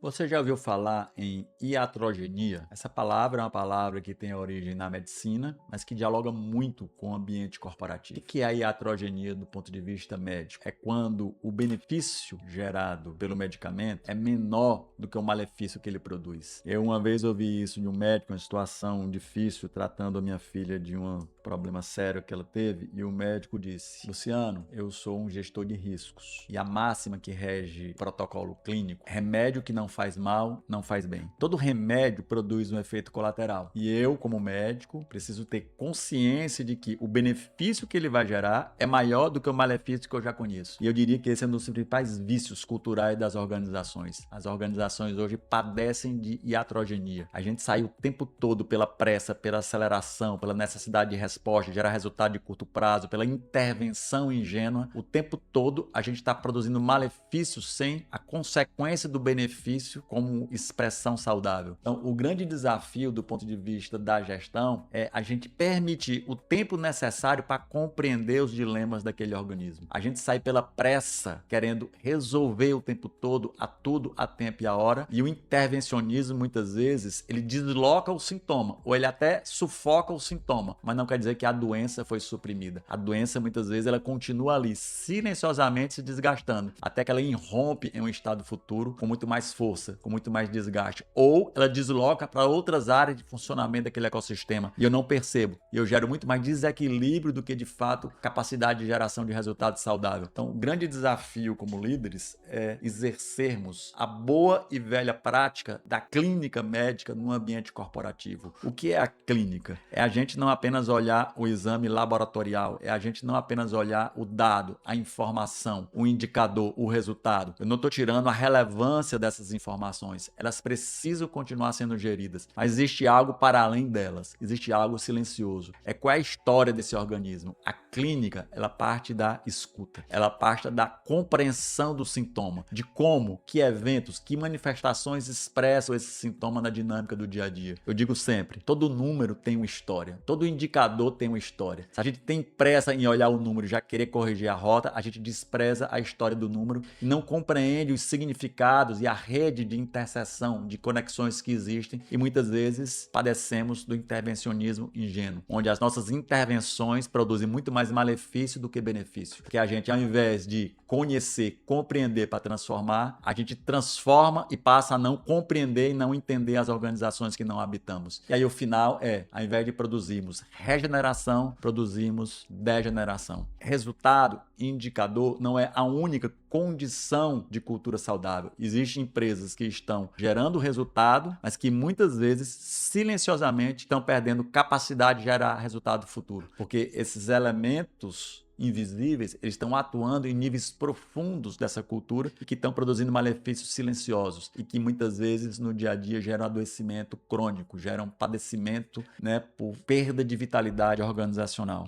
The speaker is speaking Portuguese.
Você já ouviu falar em iatrogenia? Essa palavra é uma palavra que tem origem na medicina, mas que dialoga muito com o ambiente corporativo. O que é a iatrogenia do ponto de vista médico? É quando o benefício gerado pelo medicamento é menor do que o malefício que ele produz. Eu uma vez ouvi isso de um médico, uma situação difícil, tratando a minha filha de um problema sério que ela teve, e o médico disse: Luciano, eu sou um gestor de riscos. E a máxima que rege o protocolo clínico: remédio que não faz mal, não faz bem. Todo remédio produz um efeito colateral. E eu, como médico, preciso ter consciência de que o benefício que ele vai gerar é maior do que o malefício que eu já conheço. E eu diria que esse é um dos principais vícios culturais das organizações. As organizações hoje padecem de iatrogenia. A gente sai o tempo todo pela pressa, pela aceleração, pela necessidade de resposta, gerar resultado de curto prazo, pela intervenção ingênua. O tempo todo a gente está produzindo malefícios sem a consequência do benefício como expressão saudável. Então, o grande desafio do ponto de vista da gestão é a gente permitir o tempo necessário para compreender os dilemas daquele organismo. A gente sai pela pressa, querendo resolver o tempo todo, a tudo, a tempo e a hora, e o intervencionismo, muitas vezes, ele desloca o sintoma, ou ele até sufoca o sintoma, mas não quer dizer que a doença foi suprimida. A doença, muitas vezes, ela continua ali, silenciosamente se desgastando, até que ela irrompe em um estado futuro com muito mais força, com muito mais desgaste, ou ela desloca para outras áreas de funcionamento daquele ecossistema, e eu não percebo, e eu gero muito mais desequilíbrio do que, de fato, capacidade de geração de resultado saudável. Então, o grande desafio como líderes é exercermos a boa e velha prática da clínica médica no ambiente corporativo. O que é a clínica? É a gente não apenas olhar o exame laboratorial, é a gente não apenas olhar o dado, a informação, o indicador, o resultado. Eu não estou tirando a relevância dessas informações, elas precisam continuar sendo geridas, mas existe algo para além delas, existe algo silencioso. É qual é a história desse organismo? A clínica, ela parte da escuta, ela parte da compreensão do sintoma, de como, que eventos, que manifestações expressam esse sintoma na dinâmica do dia a dia. Eu digo sempre, todo número tem uma história, todo indicador tem uma história. Se a gente tem pressa em olhar o número e já querer corrigir a rota, a gente despreza a história do número e não compreende os significados e a rede de interseção, de conexões que existem, e muitas vezes padecemos do intervencionismo ingênuo, onde as nossas intervenções produzem muito mais malefício do que benefício, porque a gente, ao invés de conhecer, compreender para transformar, a gente transforma e passa a não compreender e não entender as organizações que não habitamos. E aí o final é, ao invés de produzirmos regeneração, produzimos degeneração. Resultado, indicador, não é a única condição de cultura saudável. Existem empresas que estão gerando resultado, mas que muitas vezes silenciosamente estão perdendo capacidade de gerar resultado futuro, porque esses elementos invisíveis, eles estão atuando em níveis profundos dessa cultura e que estão produzindo malefícios silenciosos e que muitas vezes no dia a dia geram adoecimento crônico, geram padecimento, por perda de vitalidade organizacional.